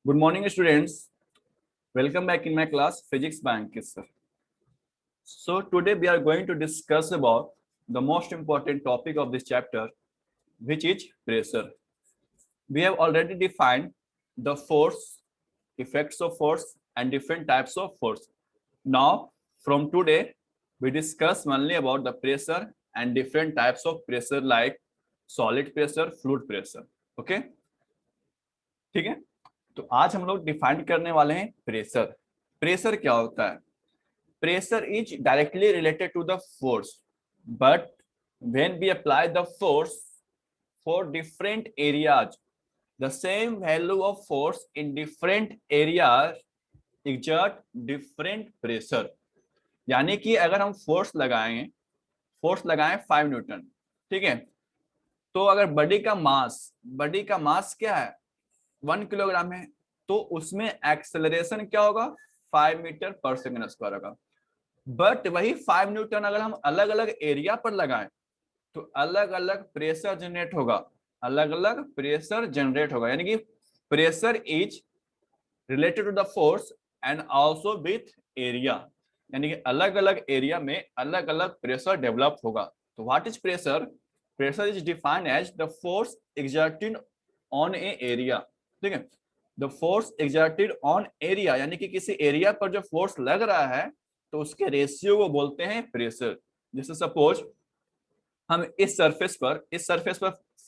Good morning, students. Welcome back in my class, Physics by Ankit sir. So today we are going to discuss about the most important topic of this chapter, which is pressure. We have already defined the force, effects of force, and different types of force. Now, from today, we discuss only about the pressure and different types of pressure like solid pressure, fluid pressure. Okay? ठीक है? तो आज हम लोग define करने वाले हैं pressure. Pressure क्या होता है? Pressure is directly related to the force, but when we apply the force for different areas, the same value of force in different areas exert different pressure. यानी कि अगर हम फोर्स लगाएं 5 न्यूटन, ठीक है, तो अगर बॉडी का मास क्या है, 1 किलोग्राम है, तो उसमें एक्सेलरेशन क्या होगा, 5 मीटर पर सेकंड स्क्वायर होगा। बट वही 5 न्यूटन अगर हम अलग अलग एरिया पर लगाएं तो अलग अलग प्रेशर जनरेट होगा, यानी कि pressure is related to the force and also with area, यानी कि अलग अलग एरिया में अलग अलग प्रेशर डेवलप होगा। तो what is pressure? Pressure is defined as the force exerted on a area, ठीक है, the force exerted on area, यानी कि किसी एरिया पर जो फोर्स लग रहा है तो उसके रेशियो को बोलते हैं प्रेशर। जैसे सपोज हम इस सरफेस पर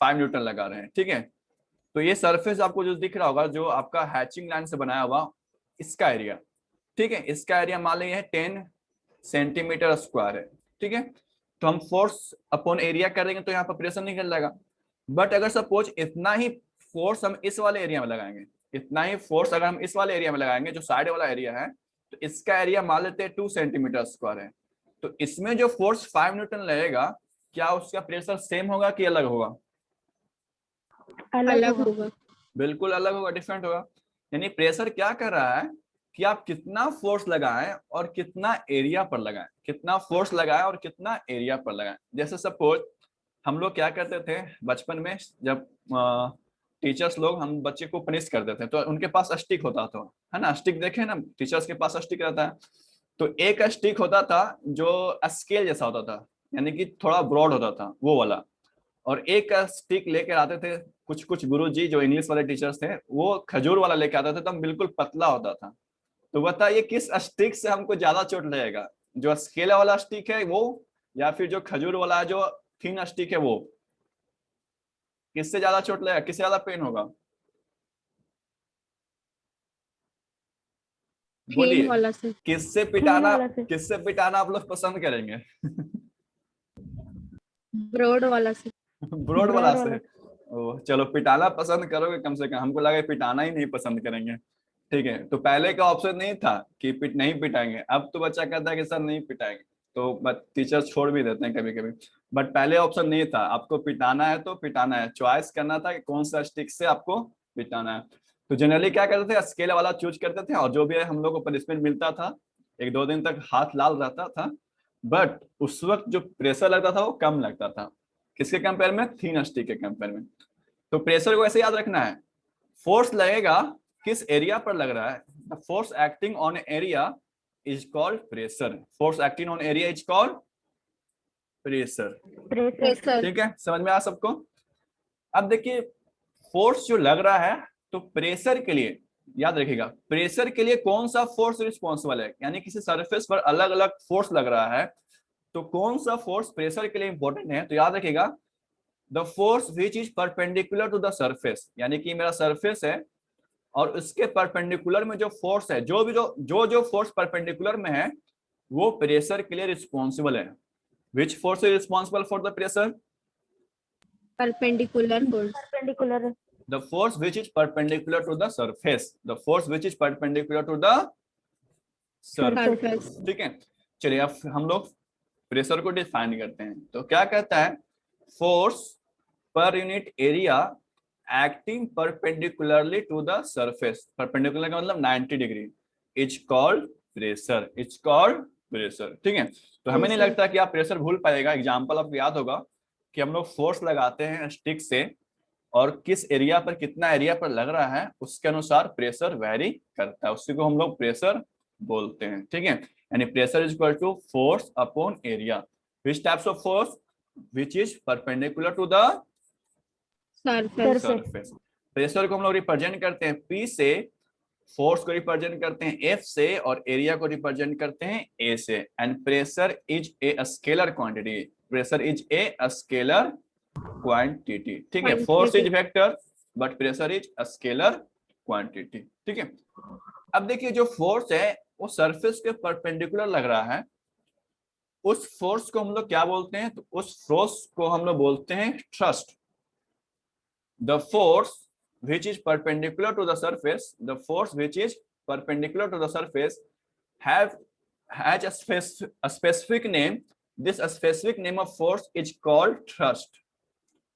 5 न्यूटन लगा रहे हैं, ठीक है, तो ये सरफेस आपको जो दिख रहा होगा, जो आपका हैचिंग लाइन से बनाया हुआ, इसका एरिया, ठीक है, इसका एरिया मान लीजिए 10 सेंटीमीटर स्क्वायर है, ठीक है, तो हम फोर्स अपॉन एरिया करेंगे तो यहाँ पर प्रेशर निकल जाएगा। बट अगर सपोज इतना ही फोर्स हम इस वाले एरिया में लगाएंगे, जो साइड वाला एरिया है, तो इसका एरिया मान लेते हैं 2 सेंटीमीटर स्क्वायर है, तो इसमें जो फोर्स 5 न्यूटन लगेगा, क्या उसका प्रेशर सेम होगा कि अलग होगा? अलग होगा। बिल्कुल अलग होगा, डिफरेंट होगा। यानी प्रेशर क्या कर रहा है कि आप कितना फोर्स लगाएं और कितना एरिया पर लगाएं, जैसे सपोज हम लोग क्या करते थे बचपन में, जब टीचर्स लोग हम बच्चे को पनिश करते थे तो उनके पास स्टिक होता था, है ना, स्टिक देखे ना, टीचर्स के पास स्टिक रहता है, तो एक स्टिक होता था जो स्केल जैसा होता था, यानी कि थोड़ा ब्रॉड होता था वो वाला, और एक स्टिक लेकर आते थे कुछ गुरुजी जो इंग्लिश वाले टीचर्स थे, वो खजूर वाला लेके आते थे, तो बिल्कुल पतला होता था। तो बताइए किस स्टिक से हमको ज्यादा चोट लगेगा, जो स्केल वाला स्टिक है वो, या फिर जो खजूर वाला जो थिन स्टिक है वो? किससे ज्यादा चोट लगेगा, किससे ज्यादा पेन होगा? बोलिए, वाला से। किससे पिटाना आप लोग पसंद करेंगे? ब्रॉड वाला से। ब्रॉड वाला से? ओ चलो, पिटाना पसंद करोगे कम से कम, हमको लगा पिटाना ही नहीं पसंद करेंगे। ठीक है, तो पहले का ऑप्शन नहीं था कि नहीं पिटाएंगे, अब तो बच्चा कहता है कि सर नहीं पिटाएंगे, तो टीचर छोड़ भी देते हैं कभी कभी। बट पहले ऑप्शन नहीं था, आपको पिटाना है तो पिटाना है, चॉइस करना था कि कौन सा स्टिक से आपको पिटाना है। तो जनरली क्या करते थे, स्केल वाला चूज करते थे, और जो भी हम लोग को पनिशमेंट मिलता था, 1-2 दिन तक हाथ लाल रहता था, बट उस वक्त जो प्रेशर लगता था वो कम लगता था। किसके कंपेयर में? थिन स्टिक के कंपेयर में। तो प्रेशर को ऐसे याद रखना है, फोर्स लगेगा किस एरिया पर लग रहा है, the force acting on area is called pressure, pressure. ठीक है, समझ में आया सबको? अब देखिए, फोर्स जो लग रहा है, तो प्रेशर के लिए याद रखिएगा, प्रेशर के लिए कौन सा फोर्स रिस्पॉन्सिबल है, यानी किसी सरफेस पर अलग अलग फोर्स लग रहा है, तो कौन सा फोर्स प्रेशर के लिए इंपॉर्टेंट है, तो याद रखिएगा, the force which is perpendicular to the surface, यानी कि मेरा सरफेस है और उसके परपेंडिकुलर में जो फोर्स है, जो फोर्स परपेंडिकुलर में है, वो प्रेशर के लिए रिस्पॉन्सिबल है। Which force is responsible for the pressure? Perpendicular force. The force which is perpendicular to the surface, surface. ठीक है। चलिए अब हम लोग प्रेशर को डिफाइन करते हैं, तो क्या कहता है, force per unit area acting perpendicularly to the surface, perpendicular का मतलब 90 डिग्री, इज कॉल्ड प्रेशर, ठीक है। तो हमें नहीं लगता कि आप प्रेशर भूल पाएगा। एग्जाम्पल आपको याद होगा कि हम लोग फोर्स लगाते हैं स्टिक से और किस एरिया पर, कितना एरिया पर लग रहा है, उसके अनुसार प्रेशर वेरी करता है, उसी को हम लोग प्रेशर बोलते हैं। ठीक है, यानी pressure is equal to force upon area. Which types of force? Which is perpendicular to the surface. Surface. Pressure को हम लोग रिप्रेजेंट करते हैं P से, फोर्स को रिप्रेजेंट करते हैं F से, और एरिया को रिप्रेजेंट करते हैं A से। And pressure is a scalar quantity, pressure is a scalar quantity. ठीक है, force is vector but pressure is scalar quantity. ठीक है, अब देखिए जो फोर्स है वो सरफेस के परपेंडिकुलर लग रहा है, उस फोर्स को हम लोग क्या बोलते हैं? तो उस फोर्स को हम लोग बोलते हैं thrust. The force which is perpendicular to the surface, the force which is perpendicular to the surface has a specific name. This specific name of force is called thrust.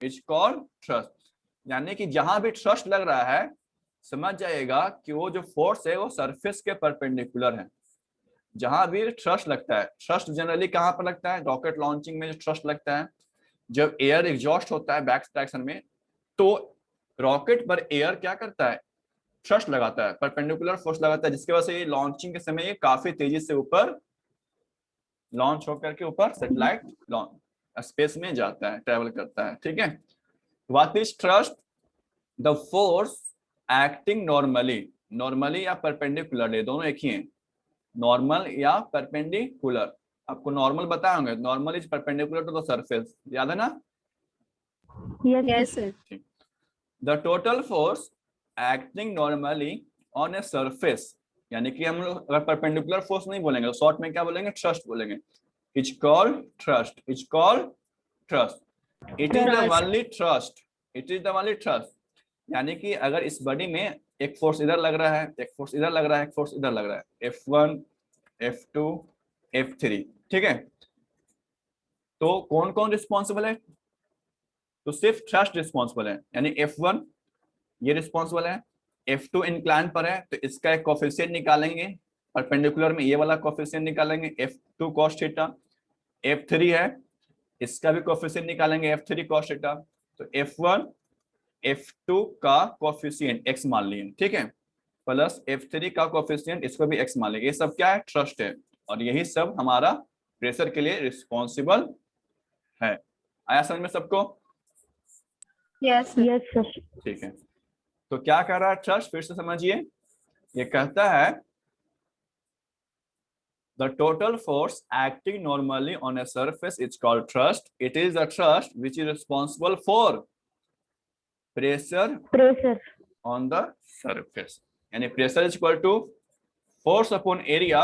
It's called thrust. यानी कि जहां भी thrust लग रहा है, समझ जाएगा कि वो जो फोर्स है वो सरफेस के परपेंडिकुलर है। जहां भी थ्रस्ट लगता है, थ्रस्ट जनरली कहां पर लगता है? रॉकेट लॉन्चिंग में जो थ्रस्ट लगता है, जब एयर एग्जॉस्ट होता है बैक डायरेक्शन में, तो रॉकेट पर एयर क्या करता है? थ्रस्ट लगाता है, परपेंडिकुलर फोर्स लगाता है, जिसकी वजह से ये लॉन्चिंग के समय ये काफी तेजी से ऊपर लॉन्च होकर के ऊपर सैटेलाइट स्पेस में जाता है, ट्रेवल करता है। ठीक है, what is thrust? The force acting normally, normally या परपेंडिकुलरली, दोनों एक ही हैं, नॉर्मल या परपेंडिकुलर। आपको नॉर्मल बताए होंगे, normal is perpendicular to the surface, याद है ना? Yes sir. The total force acting normally on a surface, यानी कि हम लोग अगर परपेंडिकुलर फोर्स नहीं बोलेंगे तो शॉर्ट में क्या बोलेंगे? थ्रस्ट बोलेंगे। It's called thrust. It's called thrust. It is the only thrust. It is the only thrust. यानी कि अगर इस बॉडी में एक फोर्स इधर लग रहा है, एक फोर्स इधर लग रहा है, एक फोर्स इधर लग रहा है, F1, F2, F3, ठीक है, तो कौन कौन रिस्पॉन्सिबल है? तो सिर्फ थ्रस्ट रिस्पॉन्सिबल है, यानी F1 ये रिस्पॉन्सिबल है, F2 इंक्लाइन पर है तो इसका एक कोफिशिएंट निकालेंगे, परपेंडिकुलर में ये वाला कोफिशिएंट निकालेंगे F2 cos थीटा। F3 है, इसका भी कोफिशिएंट निकालेंगे F3 cos थीटा। तो F1 F2 का कोफिशिएंट x मान लिए, ठीक है, प्लस F3 का कोफिशिएंट, इसको भी x मान लिए। ये सब क्या है? थ्रस्ट है, और यही सब हमारा प्रेशर के लिए रिस्पॉन्सिबल है। आया समझ में सबको? Yes yes sir. ठीक है, तो क्या कर रहा है थ्रस्ट? फिर से समझिए, ये कहता है the total force acting normally on a surface is called thrust. It is the thrust which is responsible for pressure on the surface. यानी pressure is equal to force upon area,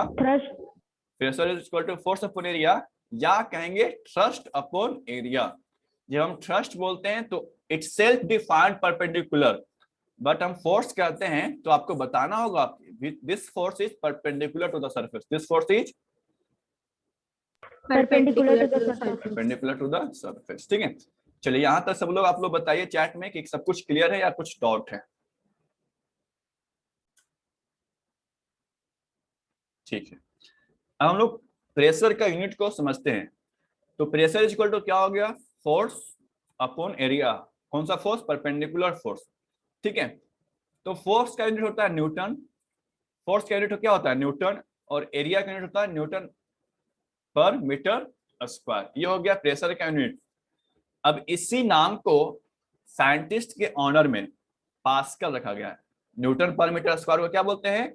pressure is equal to force upon area, या कहेंगे thrust upon area। जब हम thrust बोलते हैं तो it's self defined perpendicular, but हम force कहते हैं तो आपको बताना होगा this force is perpendicular to the surface, this force is perpendicular to the surface. ठीक है, चलिए यहां तक सब लोग, आप लोग बताइए चैट में कि सब कुछ क्लियर है या कुछ डाउट है? ठीक है, अब हम लोग प्रेशर का यूनिट को समझते हैं। तो प्रेशर इज इक्वल टू क्या हो गया? Force upon area. कौन सा फोर्स? Perpendicular force. ठीक है, तो फोर्स का यूनिट होता है न्यूटन, फोर्स का यूनिट क्या होता है? न्यूटन, और एरिया का यूनिट होता है न्यूटन पर मीटर स्क्वायर। ये हो गया प्रेशर का यूनिट। अब इसी नाम को साइंटिस्ट के ऑनर में पास्कल रखा गया है। न्यूटन पर मीटर स्क्वायर को क्या बोलते हैं?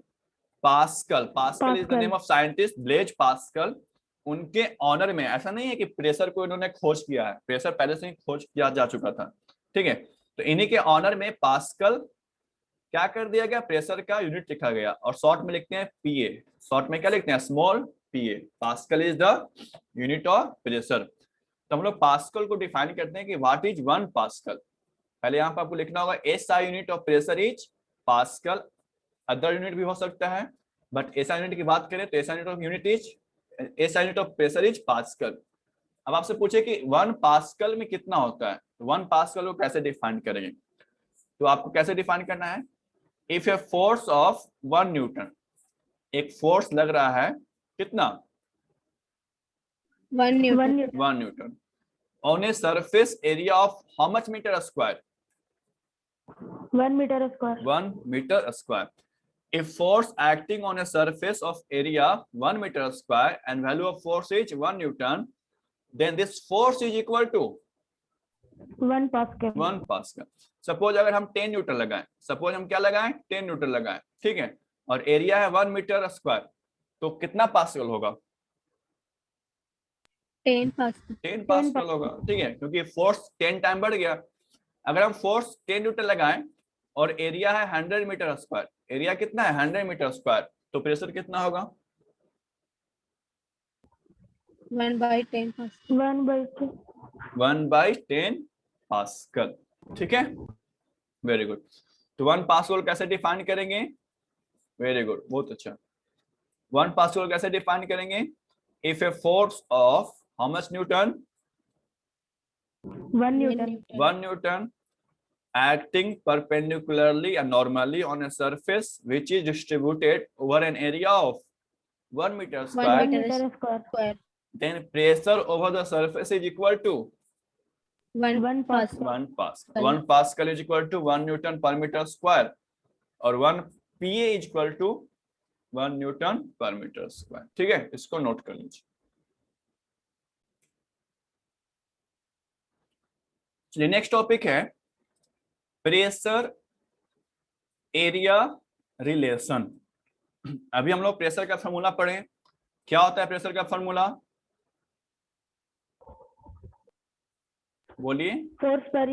Pascal. Pascal is the name of scientist Blaise Pascal. उनके ऑनर में, ऐसा नहीं है कि प्रेशर को इन्होंने खोज किया है, प्रेशर पहले से ही खोज किया जा चुका था। ठीक है, तो इन्हीं के ऑनर में पास्कल क्या कर दिया गया? प्रेशर का यूनिट लिखा गया, और शॉर्ट में लिखते हैं पीए। शॉर्ट में क्या लिखते हैं? Small PA. Pascal is the unit of pressure. तो हम लोग पास्कल को डिफाइन करते हैं कि व्हाट इज 1 पास्कल। पहले यहाँ पर आपको लिखना होगा SI unit of pressure is pascal. Other unit भी हो सकता है, बट एसआई यूनिट की बात करें तो SI unit of pressure is pascal. अब आपसे पूछे कि 1 पास्कल में कितना होता है, 1 पास्कल को कैसे डिफाइन करेंगे? तो आपको कैसे डिफाइन करना है? If a force of 1 newton, एक फोर्स लग रहा है कितना? 1 newton 1 newton on a surface area of how much meter square? 1 meter square. 1 meter square. If force acting on a surface of area 1 meter square and value of force is 1 Newton, then this force is equal to 1 Pascal. 1 pascal. Suppose अगर हम 10 Newton लगाएं, suppose हम क्या लगाएं 10 Newton लगाएं, ठीक है, और एरिया है 1 मीटर स्क्वायर, तो कितना पास्कल होगा? 10 Pascal. 10 पास्कल होगा, ठीक है, क्योंकि फोर्स 10 टाइम बढ़ गया. अगर हम फोर्स 10 न्यूटन लगाएं और एरिया है 100 मीटर स्क्वायर, एरिया कितना है 100 मीटर स्क्वायर, तो प्रेशर कितना होगा? 1/10 Pascal. 1/10. 1/10 पास्कल. ठीक है, वेरी गुड. तो 1 पास्कल कैसे डिफाइन करेंगे? वेरी गुड, बहुत अच्छा. 1 पास्कल कैसे डिफाइन करेंगे? If a force of how much Newton? 1 Newton. 1 Newton acting perpendicularly and normally on a surface which is distributed over an area of 1 meter 1 square, meter square. then pressure over the surface is equal to 1 Pascal. 1 Pascal. 1 Pascal is equal to 1 Newton per meter square और 1 PA is equal to 1 Newton per meter square. ठीक है, इसको note कर लीजिए. चलिए next topic है pressure area relation. अभी हम लोग प्रेशर का फॉर्मूला पढ़े. क्या होता है प्रेशर का फॉर्मूला? बोलिए. Force per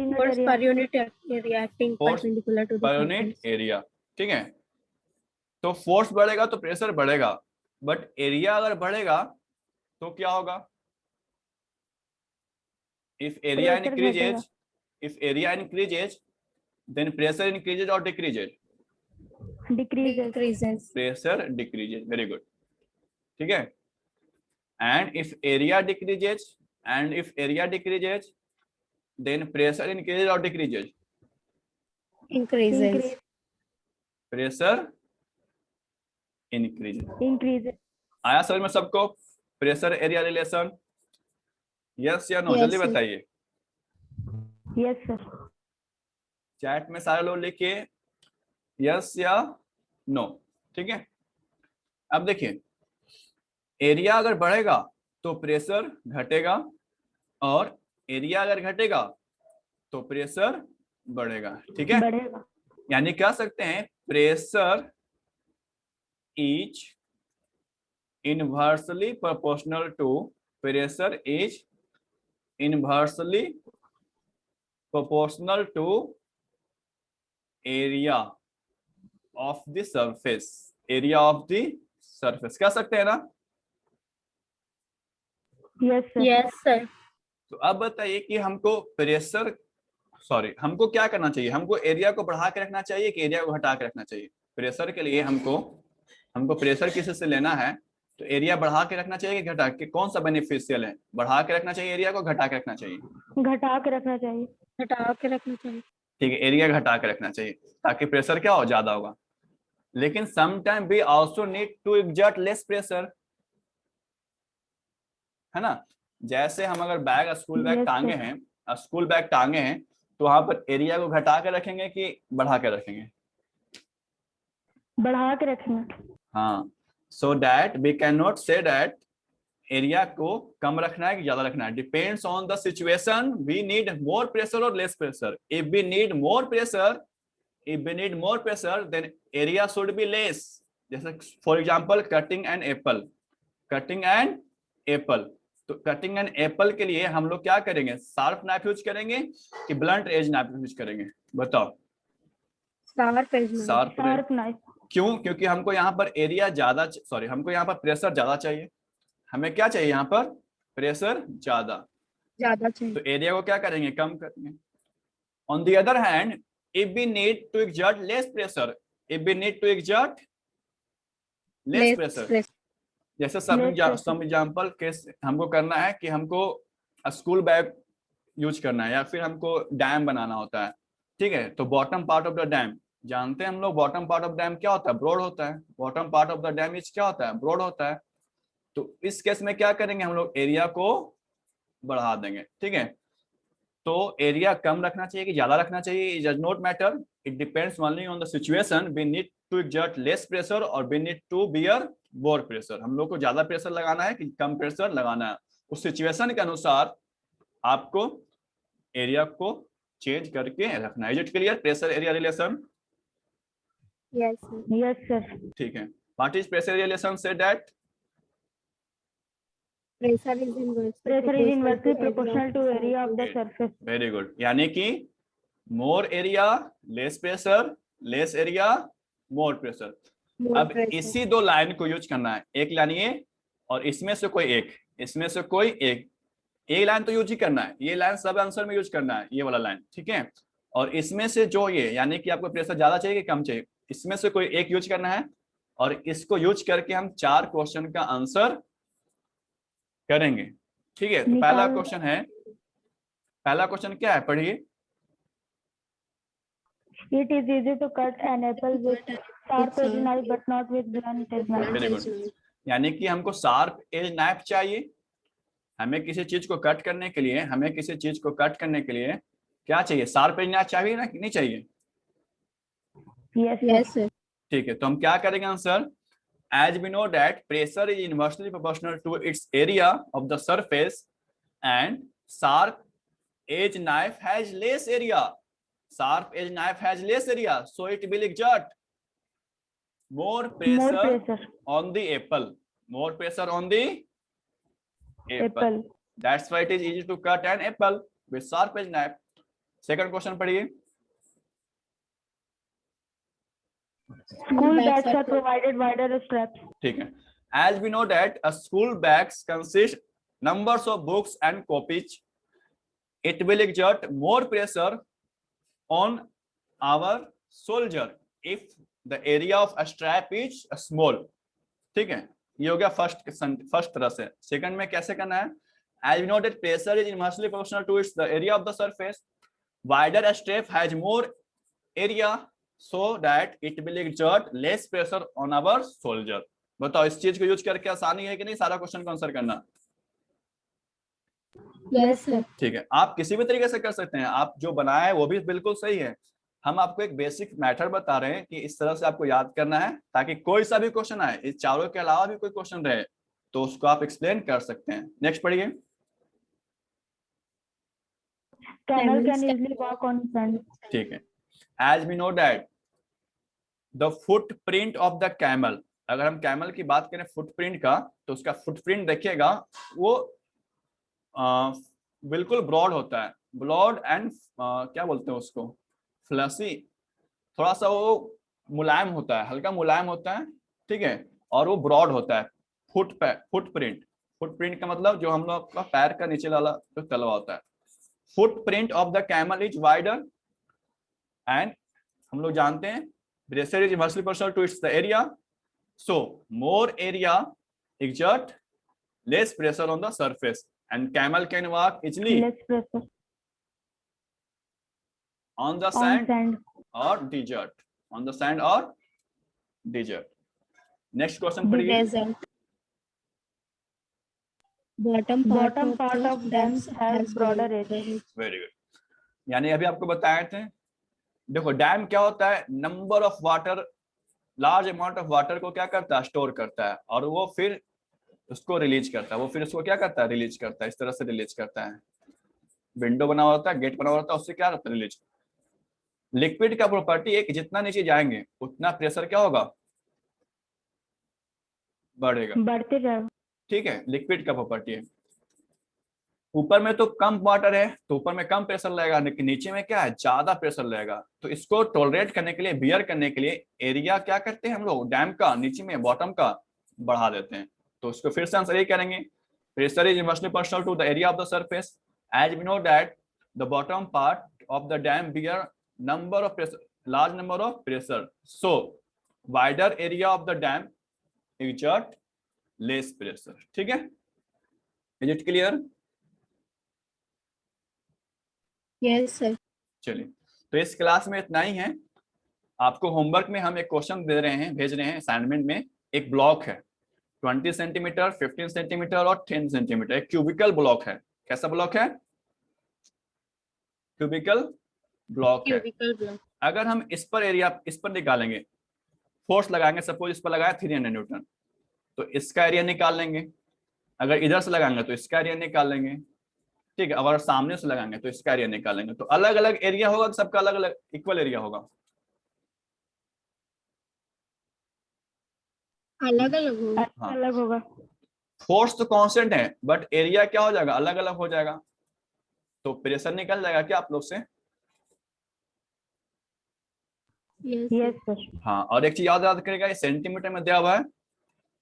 unit area acting Force perpendicular to the पर surface. Unit area. ठीक है, तो फोर्स बढ़ेगा तो प्रेशर बढ़ेगा, बट एरिया अगर बढ़ेगा तो क्या होगा? If area increases then pressure increases or decreases? Decreases. Pressure decreases. Very good. ठीक है, and if area decreases then pressure increases or decreases? Increases. Pressure increases. आया समझ में सबको प्रेशर एरिया रिलेशन? यस या नो? जल्दी बताइए. Yes sir. चैट में सारे लोग लिखिए यस या नो. ठीक है, अब देखिए, एरिया अगर बढ़ेगा तो प्रेशर घटेगा और एरिया अगर घटेगा तो प्रेशर बढ़ेगा. ठीक है, बढ़ेगा. यानी कह सकते हैं pressure is inversely proportional to area of the surface. कह सकते हैं ना? Yes sir. तो अब बताइए कि हमको हमको क्या करना चाहिए? हमको एरिया को बढ़ा के रखना चाहिए कि एरिया को घटा के रखना चाहिए? प्रेशर के लिए हमको प्रेशर किसी से लेना है तो एरिया बढ़ा के रखना चाहिए कि घटा के? कौन सा बेनिफिशियल है? बढ़ा के रखना चाहिए एरिया को, घटा के रखना चाहिए? घटा के रखना चाहिए. घटा के रखना चाहिए. ठीक है, एरिया घटा के रखना चाहिए ताकि प्रेशर क्या हो? ज्यादा होगा. लेकिन sometime we also need to exert less pressure, है ना? जैसे हम अगर स्कूल बैग टांगे हैं तो वहां पर एरिया को घटा के रखेंगे कि बढ़ा के रखेंगे? बढ़ा के रखेंगे. हाँ, so that we can not say that area को कम रखना है कि ज्यादा रखना है. Depends on the situation. We need more pressure और less pressure. If we need more pressure then area should be less. जैसे for example cutting an apple. तो कटिंग एन एप्पल के लिए हम लोग क्या करेंगे? शार्प नाइफ यूज करेंगे कि ब्लंट एज नाइफ यूज करेंगे? बताओ. Sharp knife. क्यों? क्योंकि हमको यहाँ पर हमको यहाँ पर प्रेशर ज्यादा चाहिए. हमें क्या चाहिए? यहाँ पर प्रेशर ज्यादा चाहिए. तो एरिया को क्या करेंगे? कम करेंगे. On the other hand, if we need to exert less pressure, जैसे सम एग्जांपल केस हमको करना है कि हमको स्कूल बैग यूज करना है या फिर हमको डैम बनाना होता है. ठीक है, तो bottom part of the dam, जानते हैं हम लोग बॉटम पार्ट ऑफ डैम क्या होता है? ब्रॉड होता है. Bottom part of the dam is क्या होता है? ब्रॉड होता है. तो इस केस में क्या करेंगे? हम लोग एरिया को बढ़ा देंगे. ठीक है, तो एरिया कम रखना चाहिए कि ज्यादा रखना चाहिए, it does not matter, it depends only on the situation. We need to exert less pressure और we need to bear more pressure. हम लोग को ज्यादा प्रेशर लगाना है कि कम प्रेशर लगाना है, उस सिचुएशन के अनुसार आपको एरिया को चेंज करके रखना है। Is it clear? Pressure area relation? Yes, sir. Yes, sir. ठीक है। What is pressure relation? Say that Pressure is inversely proportional to area of the surface. Very good. यानी कि more area less pressure, less area more pressure. अब इसी दो line को use करना है, एक लाइन ये और इसमें से कोई एक, इसमें से कोई एक लाइन तो यूज ही करना है। ये लाइन सब आंसर में यूज करना है, ये वाला लाइन, ठीक है। और इसमें से जो ये, यानी कि आपको प्रेशर ज्यादा चाहिए कि कम चाहिए, इसमें से कोई एक यूज करना है और इसको यूज करके हम 4 क्वेश्चन का आंसर करेंगे, ठीक है। तो पहला क्वेश्चन है, पहला क्वेश्चन क्या है, पढ़िए। It is easy to cut an apple with sharp edge knife but not with blunt edge knife. Very good. यानी कि हमको शार्प एज नाइफ चाहिए। हमें किसी चीज को कट करने के लिए, हमें किसी चीज को कट करने के लिए क्या चाहिए? शार्प एज नाइफ चाहिए ना, नहीं चाहिए? Yes, sir. ठीक है। तो हम क्या करेंगे answer? As we know that pressure is inversely proportional to its area of the surface and sharp edge knife has less area. Sharp edge knife has less area, so it will exert more pressure on the apple. More pressure on the apple. That's why it is easy to cut an apple with sharp edge knife. Second question पढ़िए। School bags are provided wider straps. ठीक है। As we know that a school bags consist numbers of books and copies, it will exert more pressure on our soldier if the area of a strap is small. ठीक है, ये हो गया first तरह से। Second में कैसे करना है? As we know that pressure is inversely proportional to its the area of the surface. Wider a strap has more area, so that it will exert less pressure on our soldier. बताओ इस चीज को use करके आसानी है कि नहीं सारा क्वेश्चन को आंसर करना? Yes, sir. ठीक है, आप किसी भी तरीके से कर सकते हैं, आप जो बनाया है वो भी बिल्कुल सही है। हम आपको एक बेसिक मेथड बता रहे हैं कि इस तरह से आपको याद करना है, ताकि कोई सा भी क्वेश्चन आए, इस चारों के अलावा भी कोई क्वेश्चन रहे तो उसको आप एक्सप्लेन कर सकते हैं। नेक्स्ट पढ़िए। Camel can easily walk on sand. ठीक है। As we know that the footprint of the camel, अगर हम कैमल की बात करें फुटप्रिंट का, तो उसका फुटप्रिंट देखिएगा वो बिल्कुल ब्रॉड होता है, ब्रॉड एंड क्या बोलते हैं उसको, फ्लसी, थोड़ा सा वो मुलायम होता है, हल्का मुलायम होता है, ठीक है, और वो ब्रॉड होता है। फुटप्रिंट, फुटप्रिंट का मतलब जो हम लोग का पैर का नीचे वाला जो तलवा होता है। Footprint of the camel is wider and हम लोग जानते हैं pressure is inversely proportional to its the area, so more area exert less pressure on the surface and camel can walk easily Less pressure on the on sand sand. or desert, on the sand or desert. Next question पढ़िए। Desert. Bottom part of dams has broader edge. Very good. यानी अभी आपको बताए थे, देखो dam क्या होता है, number of water, large amount of water को क्या करता है, स्टोर करता है, और वो फिर उसको रिलीज करता है, वो फिर उसको क्या करता है, रिलीज करता है, इस तरह से रिलीज करता है। विंडो बना हुआ होता है, गेट बना हुआ होता है, उससे क्या करता है, रिलीज। लिक्विड का प्रॉपर्टी है कि जितना नीचे जाएंगे उतना प्रेशर क्या होगा, बढ़ेगा, बढ़ते जाओ। ठीक है, लिक्विड का प्रॉपर्टी है। ऊपर में तो कम वाटर है तो ऊपर में कम प्रेशर लगेगा, लेकिन नीचे में क्या है, ज्यादा प्रेशर लगेगा। तो इसको टॉलरेट करने के लिए, बियर करने के लिए एरिया क्या करते हैं हम लोग, डैम का नीचे में बॉटम का बढ़ा देते हैं। तो उसको फिर से आंसर ये करेंगे, pressure is inversely proportional to the area of the surface, as we know that the bottom part of the dam bear number of pressure, large number of pressure, so wider area of the dam exert less pressure. ठीक है, is it clear? Yes, sir. चलिए, तो इस class में इतना ही है। आपको homework में हम एक क्वेश्चन दे रहे हैं, भेज रहे हैं असाइनमेंट में। एक ब्लॉक है 20 सेंटीमीटर, 15 सेंटीमीटर और 10 सेंटीमीटर, एक क्यूबिकल ब्लॉक है। कैसा ब्लॉक है? क्यूबिकल ब्लॉक है। Cubical block. अगर हम इस पर एरिया इस पर निकालेंगे, फोर्स लगाएंगे, सपोज इस पर लगाया 300 न्यूटन, तो इसका एरिया निकाल लेंगे। अगर इधर से लगाएंगे तो इसका एरिया निकाल लेंगे, ठीक है। अगर सामने से लगाएंगे तो इसका एरिया निकालेंगे। तो अलग अलग एरिया होगा, सबका अलग अलग इक्वल एरिया होगा। अलग अलग होगा। हाँ। अलग होगा। फोर्स तो कांस्टेंट है, बट एरिया क्या हो जाएगा, अलग अलग हो जाएगा। तो प्रेशर निकल जाएगा क्या आप लोग से? Yes sir. हाँ, और एक चीज याद याद करेगा, ये सेंटीमीटर में दिया हुआ है,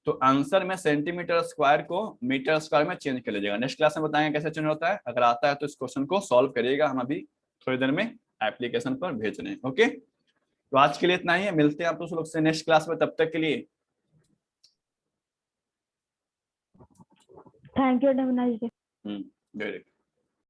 तो आंसर में सेंटीमीटर स्क्वायर को मीटर स्क्वायर में चेंज कर लीजिएगा। नेक्स्ट क्लास में बताएंगे कैसे चेंज होता है। अगर आता है तो इस क्वेश्चन को सॉल्व करिएगा, हम अभी थोड़ी देर में एप्लीकेशन पर भेज रहे हैं। ओके, तो आज के लिए इतना ही है, मिलते हैं आप लोग से नेक्स्ट क्लास में। तब तक के लिए thank you, have a nice day. Very